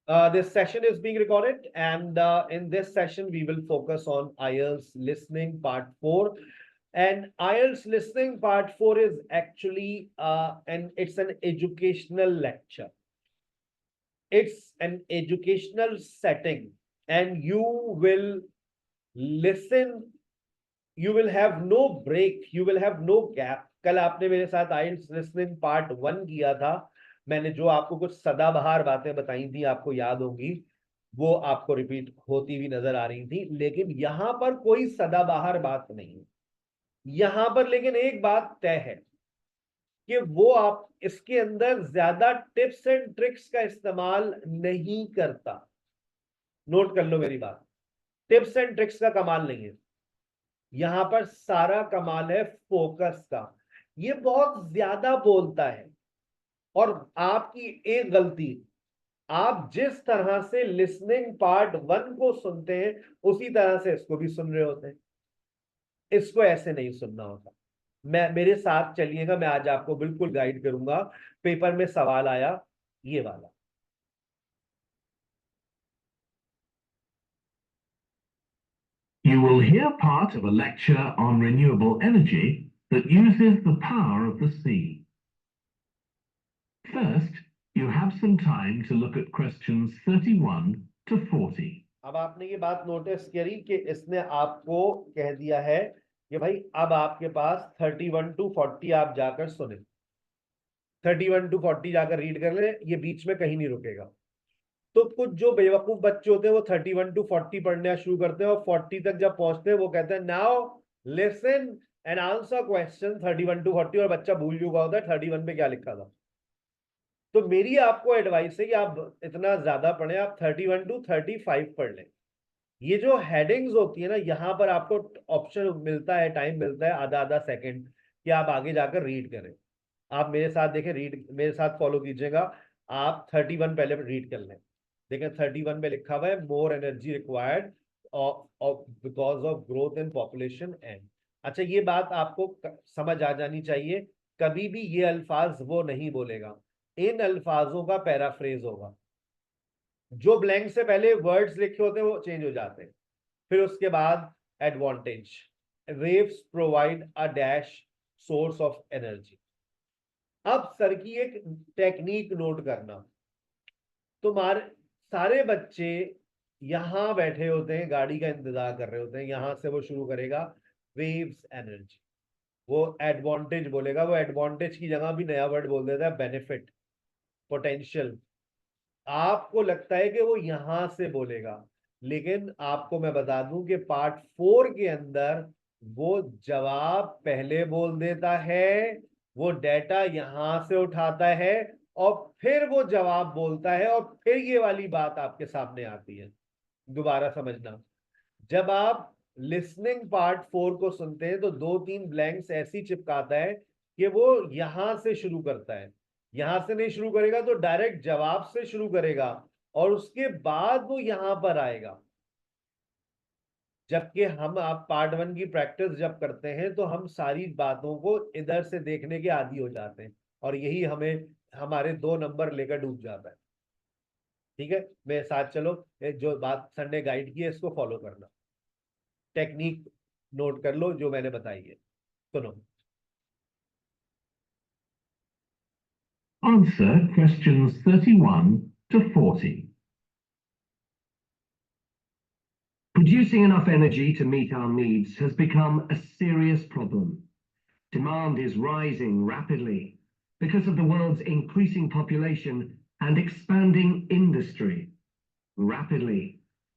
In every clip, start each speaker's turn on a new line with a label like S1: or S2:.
S1: This session is being recorded, and in this session, we will focus on IELTS listening part 4. And IELTS listening part 4 is actually it's an educational lecture. It's an educational setting, and you will listen. You will have no break. You will have no gap. कल आपने मेरे साथ IELTS listening part 1 किया था. मैंने जो आपको कुछ सदाबहार बातें बताई थी, आपको याद होंगी, वो आपको रिपीट होती हुई नजर आ रही थी. लेकिन यहां पर कोई सदाबहार बात नहीं है. यहां पर लेकिन एक बात तय है कि वो आप इसके अंदर ज्यादा टिप्स एंड ट्रिक्स का इस्तेमाल नहीं करता. नोट कर लो मेरी बात. टिप्स एंड ट्रिक्स का कमाल नहीं है. यहां पर सारा कमाल है फोकस का. ये बहुत ज्यादा बोलता है, और आपकी एक गलती, आप जिस तरह से लिसनिंग पार्ट 1 को सुनते हैं उसी तरह से इसको भी सुन रहे होते हैं. इसको ऐसे नहीं सुनना होता. मेरे साथ चलिएगा, मैं आज आपको बिल्कुल गाइड करूंगा. पेपर में सवाल आया ये वाला.
S2: You will hear part of a lecture on renewable energy that uses the power of the sea. First, you have some time to look at questions 31 to 40.
S1: अब आपने ये बात नोटिस करी कि इसने आपको कह दिया है कि भाई अब आपके पास 31 to 40 आप जाकर सुने. 31 to 40 जाकर रीड कर ले. ये बीच में कहीं नहीं रुकेगा. तो कुछ जो बेवकूफ बच्चे होते हैं वो 31 to 40 पढ़ना शुरू करते हैं, और 40 तक जब पहुंचते हैं वो कहते हैं now listen and answer question 31 to 40, और बच्चा भूल चुका होता है 31 पे क्या लिखा था. तो मेरी आपको एडवाइस है कि आप इतना ज्यादा पढ़ें, आप 31 to 35 पढ़ लें. ये जो हेडिंग्स होती है ना, यहाँ पर आपको ऑप्शन मिलता है, टाइम मिलता है आधा आधा सेकंड कि आप आगे जाकर रीड करें. आप मेरे साथ देखें, रीड मेरे साथ फॉलो कीजिएगा. आप 31 पहले रीड कर लें. देखें 31 में लिखा हुआ है more energy required because of growth in population and. अच्छा, ये बात आपको समझ आ जानी चाहिए. कभी भी ये अल्फाज वो नहीं बोलेगा. इन अल्फाजों का पैराफ्रेज होगा. जो ब्लैंक से पहले वर्ड्स लिखे होते हैं वो चेंज हो जाते हैं. फिर उसके बाद advantage, waves provide a dash source of energy. अब सर की एक टेक्निक नोट करना. तुम्हारे सारे बच्चे यहां बैठे होते हैं, गाड़ी का इंतजार कर रहे होते हैं. यहां से वो शुरू करेगा वेव्स एनर्जी, वो एडवांटेज बोलेगा. वो एडवांटेज की जगह भी नया वर्ड बोल देता है बेनिफिट, पोटेंशियल. आपको लगता है कि वो यहां से बोलेगा, लेकिन आपको मैं बता दूं कि पार्ट 4 के अंदर वो जवाब पहले बोल देता है, वो डेटा यहां से उठाता है, और फिर वो जवाब बोलता है, और फिर ये वाली बात आपके सामने आती है. दोबारा समझना. जब आप लिसनिंग पार्ट 4 को सुनते हैं तो 2-3 ब्लैंक्स ऐसी चिपकाता है कि वो यहां से शुरू करता है. यहां से नहीं शुरू करेगा तो डायरेक्ट जवाब से शुरू करेगा, और उसके बाद वो यहां पर आएगा. जबकि हम आप पार्ट 1 की प्रैक्टिस जब करते हैं तो हम सारी बातों को इधर से देखने के आदी हो जाते हैं, और यही हमें हमारे 2 नंबर लेकर डूब जाता है. ठीक है, मेरे साथ चलो. जो बात सर ने गाइड की है इसको फॉलो करना. टेक्निक नोट कर लो जो मैंने बताई है. सुनो.
S2: Answer questions 31 to 40. Producing enough energy to meet our needs has become a serious problem. Demand is rising rapidly because of the world's increasing population and expanding industry. Rapidly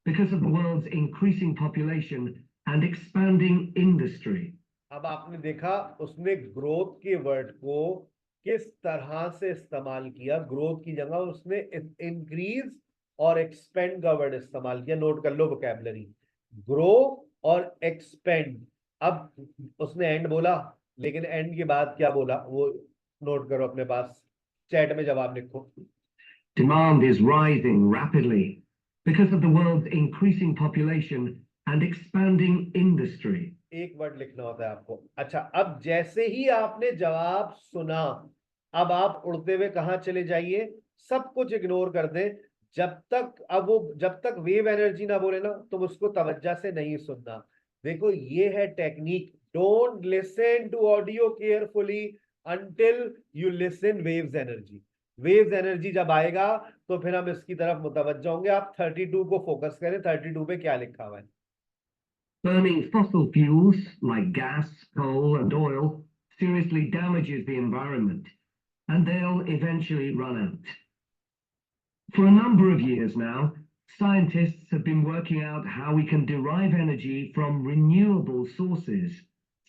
S2: because of the world's increasing population and expanding industry.
S1: अब आपने देखा उसने growth के word को किस तरह से इस्तेमाल किया. ग्रोथ की जगह उसने इंक्रीज और एक्सपेंड का वर्ड इस्तेमाल किया. नोट कर लो वोकैबुलरी, ग्रो और एक्सपेंड. अब उसने एंड बोला, लेकिन एंड के बाद क्या बोला वो नोट करो अपने पास, चैट में जवाब लिखो.
S2: Demand is rising rapidly because of the world's increasing population and expanding industry.
S1: एक वर्ड लिखना होता है आपको. अच्छा, अब जैसे ही आपने जवाब सुना, अब आप उड़ते हुए कहां चले जाइए, सब कुछ इग्नोर कर दें. जब तक वेव एनर्जी ना बोले ना तुम उसको तवज्जो से नहीं सुनना। देखो ये है technique, don't listen to audio carefully until you listen waves energy. Waves energy जब आएगा तो फिर हम इसकी तरफ मुतवज्जो होंगे। आप 32 को फोकस करें, 32 पे क्या लिखा हुआ है।
S2: Burning fossil fuels like gas, coal, and oil seriously damages the environment, and they'll eventually run out. For a number of years now, scientists have been working out how we can derive energy from renewable sources,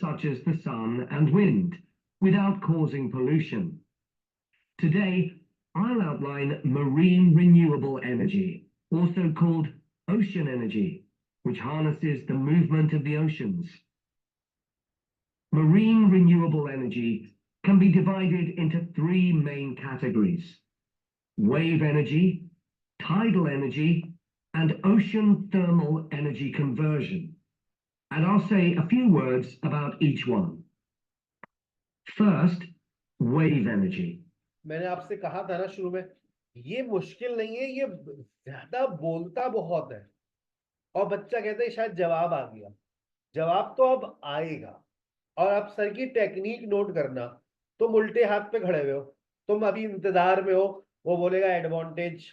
S2: such as the sun and wind, without causing pollution. Today, I'll outline marine renewable energy, also called ocean energy, which harnesses the movement of the oceans. Marine renewable energy can be divided into three main categories: wave energy, tidal energy, and ocean thermal energy conversion. And I'll say a few words about each one. First, wave energy.
S1: मैंने आपसे कहा था ना शुरू में, ये मुश्किल नहीं है, ये ज्यादा बोलता बहुत है। और बच्चा कहता है शायद जवाब आ गया। जवाब तो अब आएगा। और आप सर की टेक्निक नोट करना। तुम उल्टे हाथ पे खड़े हुए हो, तुम अभी इंतजार में हो। वो बोलेगा एडवांटेज,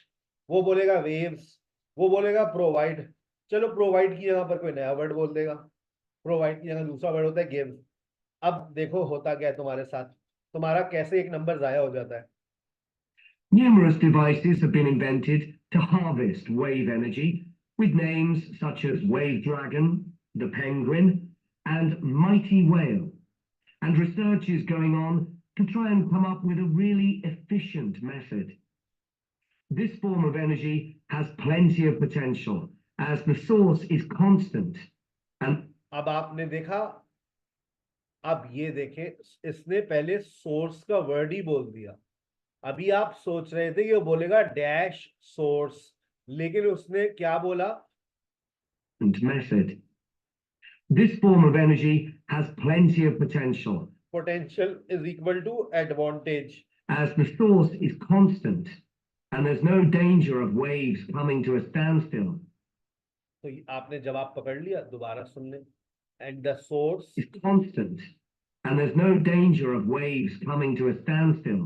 S1: वो बोलेगा वेव्स, वो बोलेगा प्रोवाइड। चलो प्रोवाइड की जगह पर कोई नया वर्ड बोल देगा, प्रोवाइड की जगह दूसरा वर्ड होता है गिव। अब देखो होता क्या है तुम्हारे साथ, तुम्हारा कैसे एक नंबर जाया हो जाता है।
S2: Numerous devices have been invented to harvest wave energy, with names such as Wave Dragon, the Penguin, and Mighty Whale. And research is going on to try and come up with a really efficient method. This form of energy has plenty of potential, as the source is constant. And
S1: अब आपने देखा, अब ये देखे, इसने पहले source का word ही बोल दिया। अभी आप सोच रहे थे कि वो बोलेगा डैश सोर्स, लेकिन उसने क्या बोला?
S2: method. This form of energy has plenty of potential,
S1: potential is equal to advantage.
S2: as the source is constant and there's no danger of waves coming to a standstill.
S1: तो आपने जवाब पकड़ लिया, दोबारा सुन लें। And the source
S2: Is constant and there's no danger of waves coming to a standstill.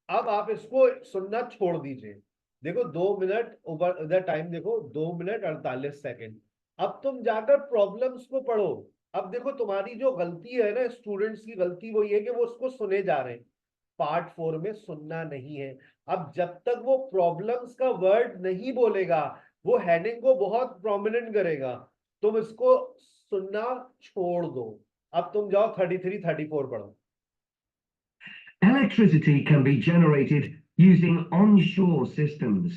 S1: अब आप इसको सुनना छोड़ दीजिए। देखो 2 मिनट ऊपर इधर टाइम देखो, 2 मिनट 48 सेकेंड। अब तुम जाकर प्रॉब्लम्स को पढ़ो। अब देखो तुम्हारी जो गलती है ना, स्टूडेंट्स की गलती वो ये कि वो उसको सुने जा रहे हैं, पार्ट 4 में सुनना नहीं है। अब जब तक वो प्रॉब्लम्स का वर्ड नहीं बोलेगा, वो हेडिंग को बहुत प्रोमिनेंट करेगा, तुम इसको सुनना छोड़ दो। अब तुम जाओ 33 34 पढ़ो।
S2: Electricity can be generated using onshore systems,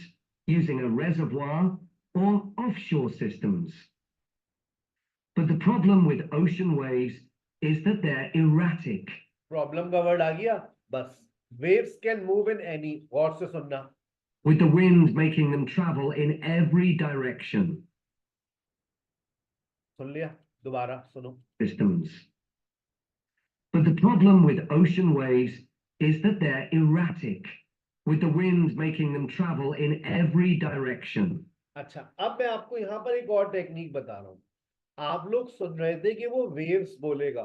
S2: using a reservoir, or offshore systems. But the problem with ocean waves is that they're erratic.
S1: Problem का वर्ड आ गया, बस। Waves can move in any, गौर से सुनना,
S2: with the wind making them travel in every direction.
S1: सुन लिया, दोबारा सुनो।
S2: Systems. But the problem with ocean waves is that they're erratic, with the wind making them travel in every direction.
S1: अच्छा, अब मैं आपको यहां पर एक और टेक्निक बता रहा हूं। आप लोग सुन रहे थे कि वो वेव्स बोलेगा,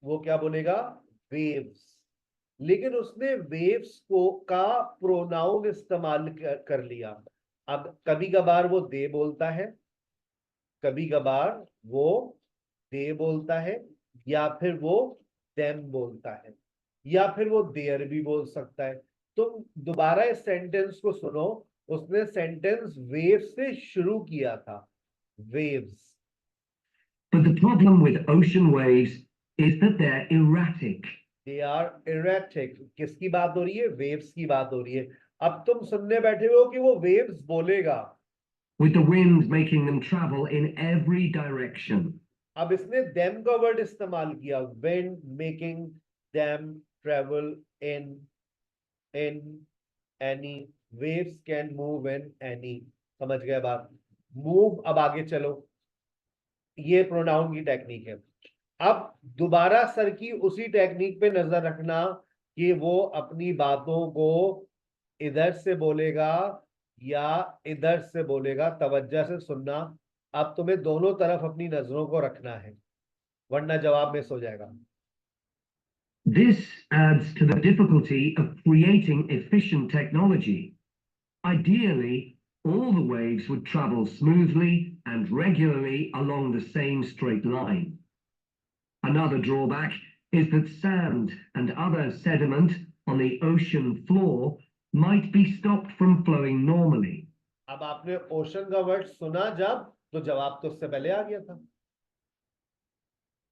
S1: वो क्या बोलेगा? वेव्स। लेकिन उसने वेव्स को का प्रोनाउन इस्तेमाल कर लिया। अब कभी कभार वो दे बोलता है, कभी कभार वो दे बोलता है, या फिर वो देम बोलता है, या फिर वो देयर भी बोल सकता है। तुम दोबारा इस सेंटेंस को सुनो। उसने सेंटेंस वेव्स से शुरू किया था, waves.
S2: But the problem with ocean waves is that they're erratic.
S1: They are erratic. किसकी बात हो रही है? वेव्स की बात हो रही है। अब तुम सुनने बैठे हो कि वो वेव्स बोलेगा,
S2: with the wind making them travel in every direction.
S1: अब इसने देम का वर्ड इस्तेमाल किया, wind making them travel in any, waves can move in any. समझ गए बात? मूव। अब आगे चलो, ये प्रोनाउन की टेक्निक है। अब दोबारा सर की उसी टेक्निक पे नजर रखना कि वो अपनी बातों को इधर से बोलेगा या इधर से बोलेगा, तवज्जो से सुनना। अब तुम्हें दोनों तरफ अपनी नजरों को रखना है, वरना जवाब मिस हो जाएगा।
S2: This adds to the difficulty of creating efficient technology. Ideally, all the waves would travel smoothly and regularly along the same straight line. Another drawback is that sand and other sediment on the ocean floor might be stopped from flowing normally.
S1: अब आपने ocean का word सुना जब, तो जवाब तो उससे पहले आ गया था।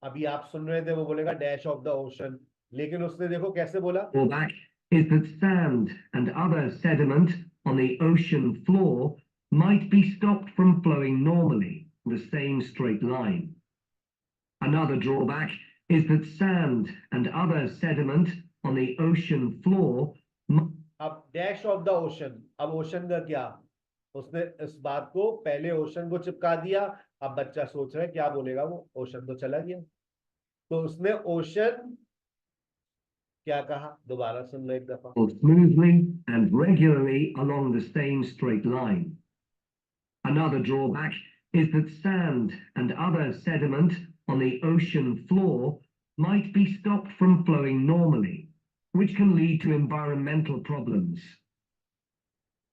S1: अभी आप सुन रहे थे, वो बोलेगा डैश ऑफ द ओशन, लेकिन उसने देखो कैसे बोला।
S2: Drawback is that sand and other sediment on the ocean floor might be stopped from flowing normally in the same straight line. Another drawback is that sand and other sediment on the ocean floor.
S1: अब dash of the ocean, अब ocean का क्या, उसने इस बात को पहले ocean को चिपका दिया। अब बच्चा सोच रहा है क्या बोलेगा, वो ओशन तो चला गया। तो उसने ओशन क्या कहा, दोबारा सुन लो एक दफा।
S2: Smoothly and regularly along the same straight line. Another drawback is that sand and other sediment on the ocean floor might be stopped from flowing normally, which can lead to environmental problems.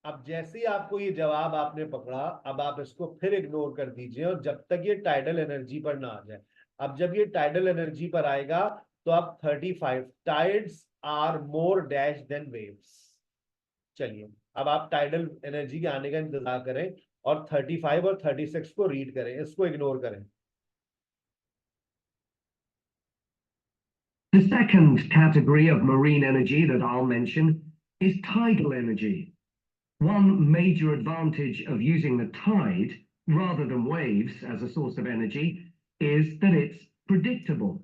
S1: अब जैसे ही आपको ये जवाब आपने पकड़ा, अब आप इसको फिर इग्नोर कर दीजिए, और जब तक ये टाइडल एनर्जी पर ना आ जाए। अब जब ये टाइडल एनर्जी पर आएगा, तो आप 35 tides are more dash than waves. चलिए, अब आप टाइडल एनर्जी के आने का इंतजार करें और 35 और 36 को रीड करें, इसको इग्नोर करें।
S2: The second category of marine energy that I'll mention is tidal energy. One major advantage of using the tide rather than waves as a source of energy is that it's predictable.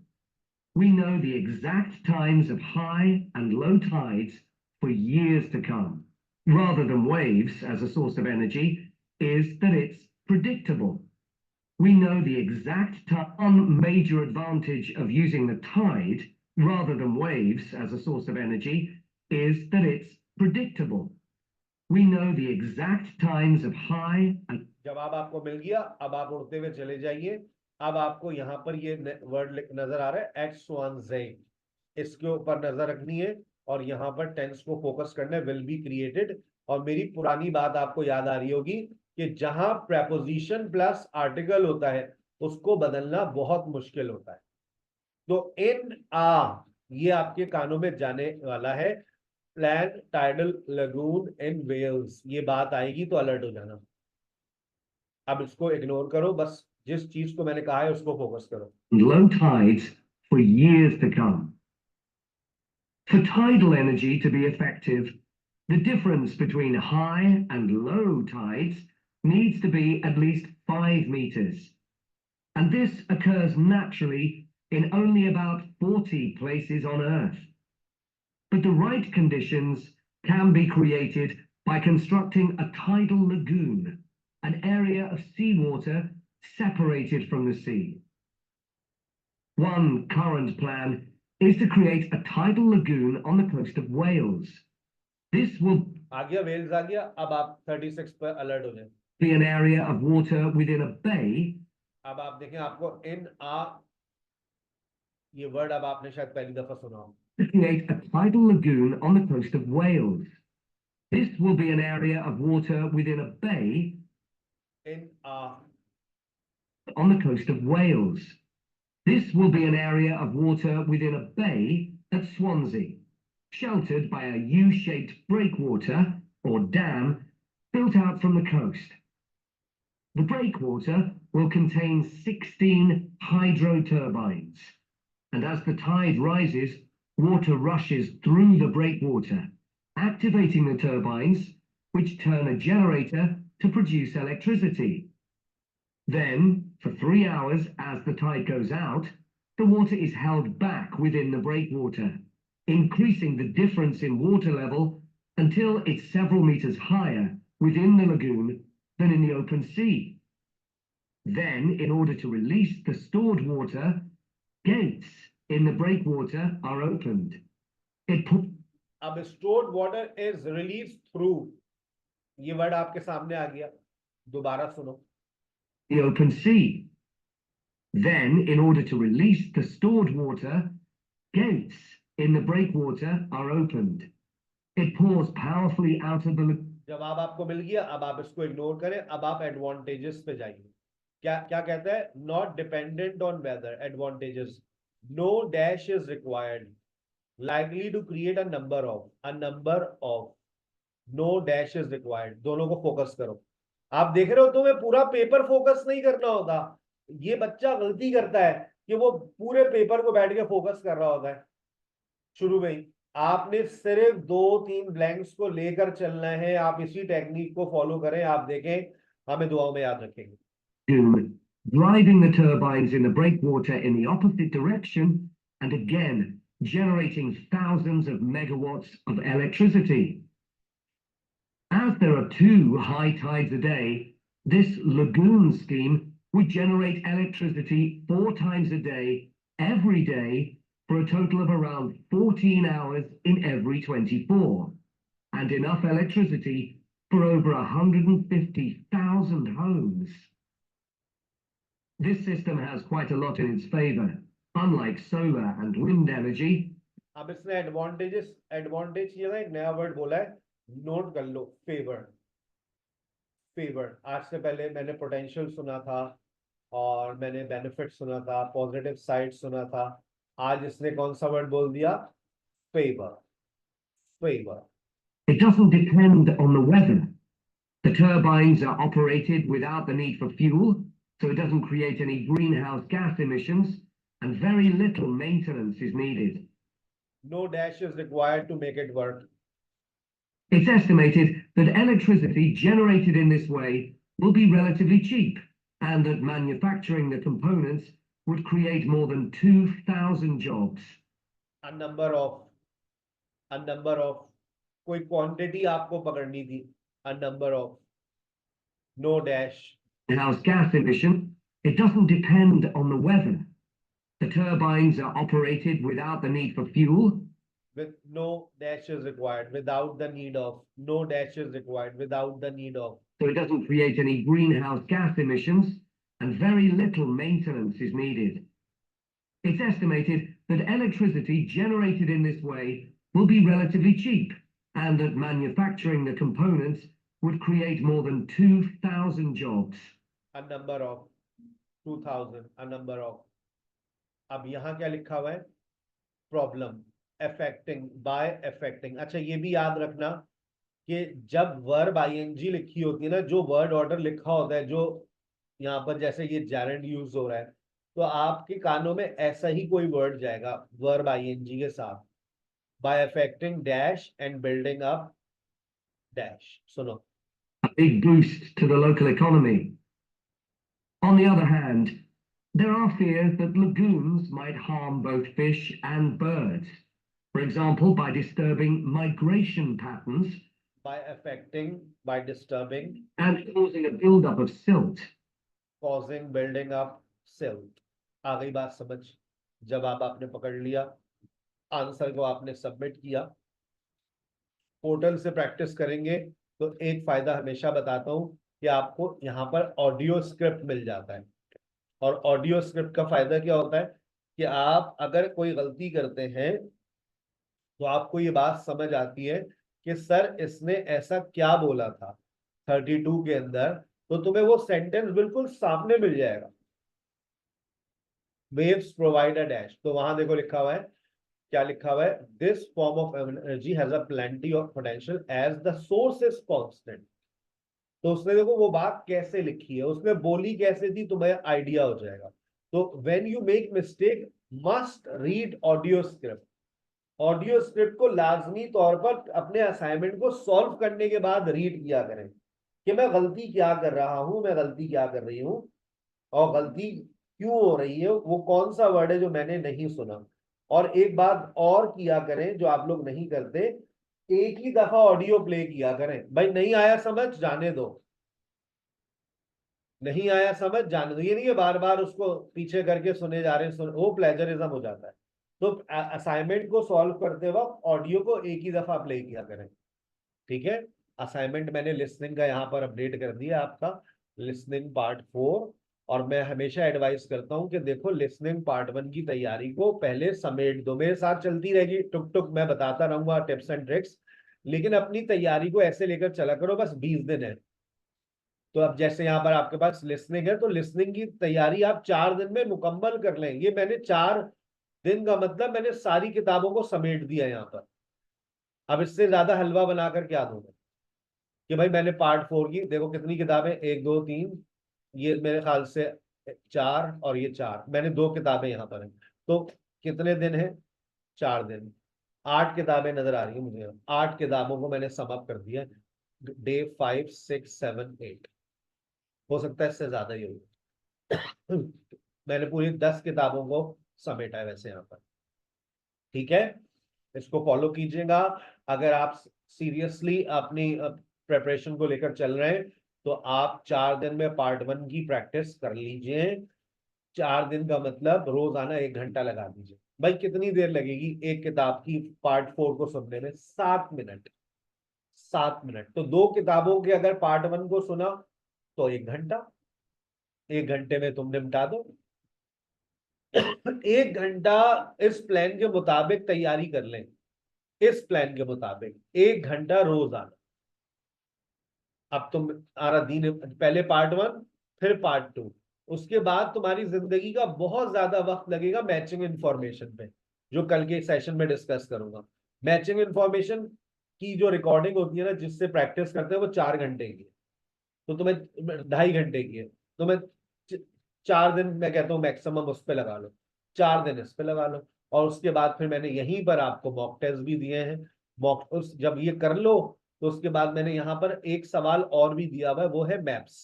S2: We know the exact times of high and low tides for years to come. Rather than waves as a source of energy is that it's predictable. We know the exact time. One major advantage of using the tide rather than waves as a source of energy is that it's predictable. We know the exact times of high and.
S1: जवाब आपको मिल गया, अब आप उड़ते हुए चले जाइए। अब आपको यहाँ पर ये वर्ड नजर आ रहा है X1Z, इसके ऊपर नजर रखनी है और यहाँ पर टेंस को फोकस करना है, विल बी क्रिएटेड। और मेरी पुरानी बात आपको याद आ रही होगी कि जहां प्रेपोजिशन प्लस आर्टिकल होता है उसको बदलना बहुत मुश्किल होता है। तो इन आ, ये आपके कानों में जाने वाला है, प्लान टाइडल लगून इन वेल्स, ये बात आएगी तो अलर्ट हो जाना। अब इसको इग्नोर करो, बस जिस चीज को मैंने कहा है उसको फोकस करो।
S2: Low tides for years to come. For tidal energy to be effective, the difference between high and low tides needs to be at least 5 meters. And this occurs naturally in only about 40 places on Earth. But the right conditions can be created by constructing a tidal lagoon, an area of seawater separated from the sea. One current plan is to create a tidal lagoon on the coast of Wales. This will
S1: आ गया Wales आ गया, अब आप 36 पर alert हो जाए।
S2: be an area of water within a bay.
S1: अब आप देखें, आपको इन आ, ये वर्ड अब आपने शायद पहली दफा सुना हो।
S2: To create a tidal lagoon on the coast of Wales. This will be an area of water within a bay
S1: इन आ,
S2: on the coast of Wales. This will be an area of water within a bay at Swansea, sheltered by a U-shaped breakwater or dam built out from the coast. The breakwater will contain 16 hydro turbines, and as the tide rises, water rushes through the breakwater, activating the turbines, which turn a generator to produce electricity. Then, for 3 hours as the tide goes out, the water is held back within the breakwater, increasing the difference in water level until it's several meters higher within the lagoon than in the open sea. Then, in order to release the stored water, gates in the breakwater are opened.
S1: अब stored water is released through, ये word आपके सामने आ गया, दोबारा सुनो।
S2: the open sea. Then, in order to release the stored water, gates in the breakwater are opened. It pours powerfully out of the.
S1: जवाब आपको मिल गया, अब आप इसको इग्नोर करें, अब आप एडवांटेजेस पे जाइए। क्या क्या कहता है? Not dependent on weather, advantages, no dash is required, likely to create a number of, no dash is required। दोनों को फोकस करो। आप देख रहे हो, तुम्हें पूरा पेपर फोकस नहीं करना होता। ये बच्चा गलती करता है कि वो पूरे पेपर को बैठ के फोकस कर रहा होता है शुरू में ही। आपने सिर्फ 2-3 ब्लैंक्स को लेकर चलना है। आप इसी टेक्निक को फॉलो करें, आप देखें, हमें दुआओं में याद रखेंगे।
S2: Driving the turbines in the breakwater in the opposite direction and again generating thousands of megawatts of electricity. As there are 2 high tides a day, this lagoon scheme would generate electricity 4 times a day, every day, for a total of around 14 hours in every 24, and enough electricity for over 150,000 homes. This system has quite a lot in its favor, unlike solar and wind energy.
S1: अब इसने advantage किया था, एक नया word बोला है, note कर लो, favour. Favour, आज से पहले मैंने पोटेंशियल सुना था और मैंने बेनिफिट सुना था, पॉजिटिव साइड सुना था। आज इसने कौन सा वर्ड बोल दिया? Favour. Favour.
S2: It doesn't depend on the weather. The turbines are operated without the need for fuel, so it doesn't create any greenhouse gas emissions, and very little maintenance is needed.
S1: No dash is required to make it work.
S2: It's estimated that electricity generated in this way will be relatively cheap, and that manufacturing the components would create more than 2,000 jobs.
S1: A number of, कोई quantity आपको पकड़नी थी, a number of, no dash.
S2: Greenhouse gas emission, it doesn't depend on the weather. The turbines are operated without the need for fuel.
S1: With no dash is required, without the need of, no dash is required, without the need of.
S2: So it doesn't create any greenhouse gas emissions, and very little maintenance is needed. It's estimated that electricity generated in this way will be relatively cheap, and that manufacturing the components would create more than 2,000 jobs.
S1: A number of 2,000, a number of. अब यहाँ क्या लिखा हुआ है? Problem, affecting, by affecting. अच्छा, ये भी याद रखना कि जब वर्ब आईएनजी लिखी होती है ना, जो वर्ड ऑर्डर लिखा होता है, जो यहाँ पर जैसे ये जेरेंड यूज हो रहा है, तो आपके कानों में ऐसा ही कोई वर्ड जाएगा वर्ब आईएनजी के साथ, by affecting dash and building up dash. सुनो,
S2: A big boost to the local economy. On the other hand, there are fears that lagoons might harm both fish and birds. For example, by disturbing migration patterns,
S1: by affecting, by disturbing,
S2: and causing a buildup of silt.
S1: causing building up silt। आ गई बात समझ? जवाब आपने पकड़ लिया, answer को आपने submit किया, पोर्टल से प्रैक्टिस करेंगे तो एक फायदा हमेशा बताता हूं कि आपको यहाँ पर ऑडियो स्क्रिप्ट मिल जाता है। और ऑडियो स्क्रिप्ट का फायदा क्या होता है कि आप अगर कोई गलती करते हैं तो आपको ये बात समझ आती है कि सर इसने ऐसा क्या बोला था 32 के अंदर, तो तुम्हें वो सेंटेंस बिल्कुल सामने मिल जाएगा। वेव्स प्रोवाइड अ डैश, तो वहां देखो लिखा हुआ है, क्या लिखा हुआ है? This form of energy has a plenty of potential as the source is constant. तो उसने देखो वो बात कैसे लिखी है, उसने बोली कैसे थी, तुम्हें आइडिया हो जाएगा। तो when you make mistake must read audio script. Audio script को लाजमी तौर पर अपने असाइनमेंट को सॉल्व करने के बाद रीड किया करें कि मैं गलती क्या कर रहा हूं, मैं गलती क्या कर रही हूं, और गलती क्यों हो रही है, वो कौन सा वर्ड है जो मैंने नहीं सुना। और एक बात और किया करें जो आप लोग नहीं करते, एक ही दफा ऑडियो प्ले किया करें। भाई नहीं आया समझ, जाने दो, नहीं आया समझ, जाने दो। ये नहीं है बार बार उसको पीछे करके सुने जा रहे हैं, वो प्लेजरिज्म हो जाता है। तो असाइनमेंट को सॉल्व करते वक्त ऑडियो को एक ही दफा प्ले किया करें, ठीक है? असाइनमेंट मैंने लिसनिंग का यहाँ पर अपडेट कर दिया आपका, लिसनिंग पार्ट 4। और मैं हमेशा एडवाइस करता हूँ कि देखो लिसनिंग पार्ट 1 की तैयारी को पहले समेट दो, मेरे साथ चलती रहेगी टुक टुक, मैं बताता रहूंगा टिप्स एंड ट्रिक्स, लेकिन अपनी तैयारी को ऐसे लेकर चला करो, बस 20 दिन है। तो अब जैसे यहाँ पर आपके पास लिसनिंग है, तो लिसनिंग की तैयारी आप 4 दिन में मुकम्मल कर लें। ये मैंने 4 दिन का मतलब मैंने सारी किताबों को समेट दिया यहाँ पर। अब इससे ज्यादा हलवा बनाकर क्या दूंगा कि भाई मैंने पार्ट 4 की, देखो कितनी किताबें, 1 2 3, ये मेरे ख्याल से 4 और ये 4, मैंने 2 किताबें यहाँ पर हैं। तो कितने दिन है? 4 दिन, 8 किताबें नजर आ रही है मुझे, 8 किताबों को मैंने सम अप कर दिया। डे 5 6 7 8, हो सकता है इससे ज्यादा ही हो। मैंने पूरी 10 किताबों को समेटा है वैसे यहाँ पर। ठीक है, इसको फॉलो कीजिएगा। अगर आप सीरियसली अपनी प्रेपरेशन को लेकर चल रहे हैं, तो आप 4 दिन में पार्ट 1 की प्रैक्टिस कर लीजिए। 4 दिन का मतलब रोजाना 1 घंटा लगा दीजिए। भाई कितनी देर लगेगी एक किताब की पार्ट 4 को सुनने में? 7 मिनट। 7 मिनट, तो 2 किताबों के अगर पार्ट 1 को सुना तो 1 घंटा, 1 घंटे में तुम निपटा दो। 1 घंटा इस प्लान के मुताबिक तैयारी कर लें, इस प्लान के मुताबिक 1 घंटा रोज आना। अब तुम आरा दिन, पहले पार्ट 1 फिर पार्ट 2, उसके बाद तुम्हारी जिंदगी का बहुत ज्यादा वक्त लगेगा मैचिंग इंफॉर्मेशन पे, जो कल के सेशन में डिस्कस करूंगा। मैचिंग इंफॉर्मेशन की जो रिकॉर्डिंग होती है ना, जिससे प्रैक्टिस करते हैं, वो 4 घंटे की है, तो तुम्हें 2.5 घंटे की है। तो मैं 4 दिन मैं कहता हूँ मैक्सिमम उस पर लगा लो, 4 दिन इस पे लगा लो। और उसके बाद फिर मैंने यहीं पर आपको मॉक टेस्ट भी दिए हैं। मॉक उस जब ये कर लो, तो उसके बाद मैंने यहाँ पर एक सवाल और भी दिया हुआ है, वो है मैप्स।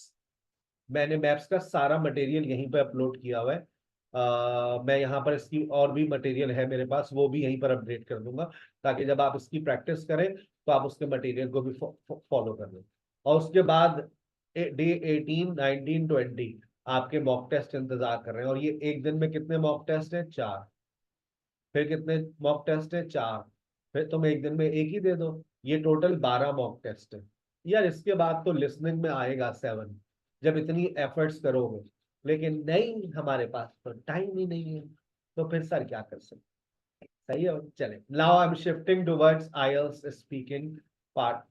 S1: मैंने मैप्स का सारा मटेरियल यहीं पर अपलोड किया हुआ है। मैं यहाँ पर इसकी और भी मटेरियल है मेरे पास, वो भी यहीं पर अपडेट कर दूंगा, ताकि जब आप इसकी प्रैक्टिस करें तो आप उसके मटेरियल को भी फॉलो कर लें। और उसके बाद डे 18 19 20 आपके मॉक टेस्ट इंतजार कर रहे हैं। और ये एक दिन में कितने मॉक टेस्ट हैं? 4। फिर कितने मॉक टेस्ट हैं? 4। फिर तुम एक दिन में एक ही दे दो, ये टोटल 12 मॉक टेस्ट है। यार इसके बाद तो लिसनिंग में आएगा 7, जब इतनी एफर्ट्स करोगे। लेकिन नहीं, हमारे पास तो टाइम ही नहीं है, तो फिर सर क्या कर सकते। सही है, चले। Now I am shifting towards IELTS speaking part.